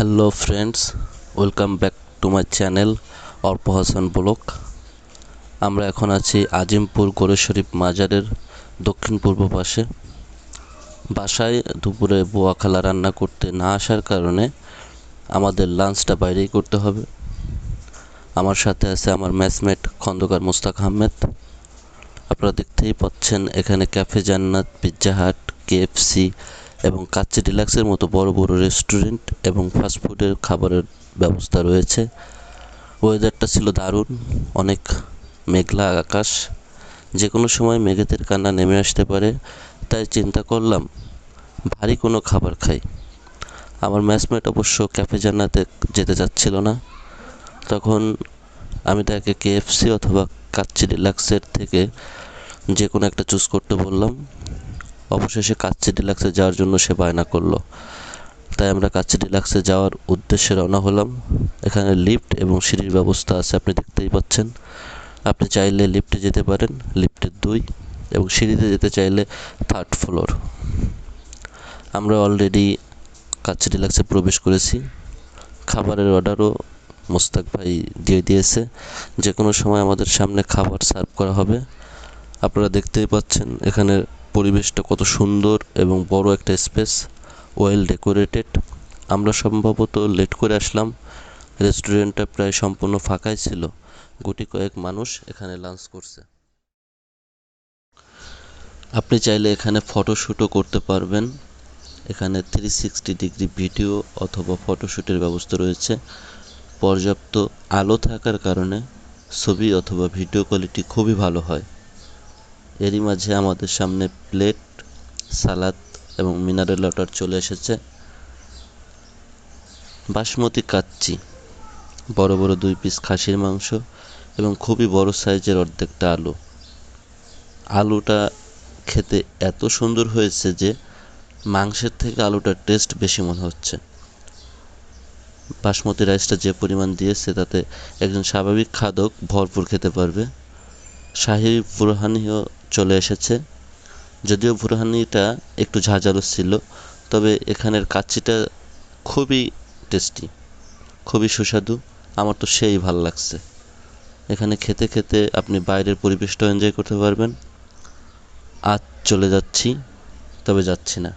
Hello friends, welcome back to my channel Arpo Hasan vlog. আমরা এখন আছি আজিমপুর গোরে শরীফ মাজারের দক্ষিণ পূর্ব পাশে। বাসায় দুপুরে বোয়া খালা রান্না করতে না আসার কারণে আমাদের লাঞ্চটা বাইরেই করতে হবে। আমার সাথে আছে আমার ম্যাচমেট খন্দকার মুস্তাক আহমেদ। আপনারা দেখতেই পাচ্ছেন এখানে ক্যাফে জান্নাত, পিৎজা হাট, KFC এবং কাচ্চি ডিলাক্সের মতো বড় বড় রেস্টুরেন্ট এবং ফাস্টফুডের খাবারের ব্যবস্থা রয়েছে। ওয়েদারটা ছিল দারুণ, অনেক মেঘলা আকাশ, যে কোনো সময় মেঘেদের কান্না নেমে আসতে পারে। তাই চিন্তা করলাম ভারী কোনো খাবার খাই। আমার ম্যাচমেট অবশ্য ক্যাফে জান্নাতে যেতে চাচ্ছিল না, তখন আমি তাকে KFC অথবা কাচ্চি ডিলাক্সের থেকে যে কোনো একটা চুজ করতে বললাম। অবশেষে কাচ্চি ডিলাক্সে যাওয়ার জন্য সে বায়না করলো, তাই আমরা কাচ্চি ডিলাক্সে যাওয়ার উদ্দেশ্যে রওনা হলাম। এখানে লিফট এবং সিঁড়ির ব্যবস্থা আছে, আপনি দেখতেই পাচ্ছেন। আপনি চাইলে লিফটে যেতে পারেন, লিফটের 2, এবং সিঁড়িতে যেতে চাইলে 3rd ফ্লোর। আমরা অলরেডি কাচ্চি ডিলাক্সে প্রবেশ করেছি। খাবারের অর্ডারও মোস্তাক ভাই দিয়ে দিয়েছে, যে কোনো সময় আমাদের সামনে খাবার সার্ভ করা হবে। আপনারা দেখতেই পাচ্ছেন এখানে পরিবেশটা কত সুন্দর এবং বড় একটা স্পেস, ওয়েল ডেকোরেটেড। আমরা সম্ভবত লেট করে আসলাম, রেস্টুরেন্টটা প্রায় সম্পূর্ণ ফাঁকাই ছিল, গুটি কয়েক মানুষ এখানে লাঞ্চ করছে। আপনি চাইলে এখানে ফটোশ্যুটও করতে পারবেন। এখানে 360 ডিগ্রি ভিডিও অথবা ফটোশ্যুটের ব্যবস্থা রয়েছে। পর্যাপ্ত আলো থাকার কারণে ছবি অথবা ভিডিও কোয়ালিটি খুবই ভালো হয়। এরই মাঝে আমাদের সামনে প্লেট, সালাদ এবং মিনারেল ওয়াটার চলে এসেছে। বাসমতি কাচ্চি, বড় বড় 2 পিস খাসির মাংস এবং খুবই বড় সাইজের অর্ধেকটা আলু। আলুটা খেতে এত সুন্দর হয়েছে যে মাংসের থেকে আলুটার টেস্ট বেশি মনে হচ্ছে। বাসমতি রাইসটা যে পরিমাণ দিয়েছে তাতে একজন স্বাভাবিক খাদক ভরপুর খেতে পারবে। শাহী বুরহানিও চলে এসেছে, যদিও বুরহানিটা একটু ঝাঁঝালো ছিল, তবে এখানের কাচ্চিটা খুবই টেস্টি, খুবই সুস্বাদু। আমার তো সেই ভালো লাগছে। এখানে খেতে খেতে আপনি বাইরের পরিবেশটাও এনজয় করতে পারবেন। আজ চলে যাচ্ছি, তবে যাচ্ছি না।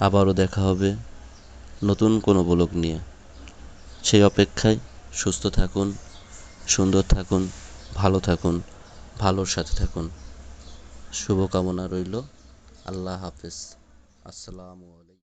আবারও দেখা হবে নতুন কোনো ব্লগ নিয়ে। সেই অপেক্ষায় সুস্থ থাকুন, সুন্দর থাকুন, ভালো থাকুন, ভালোর সাথে থাকুন। শুভকামনা রইল। আল্লাহ হাফেজ। আসসালামু আলাইকুম।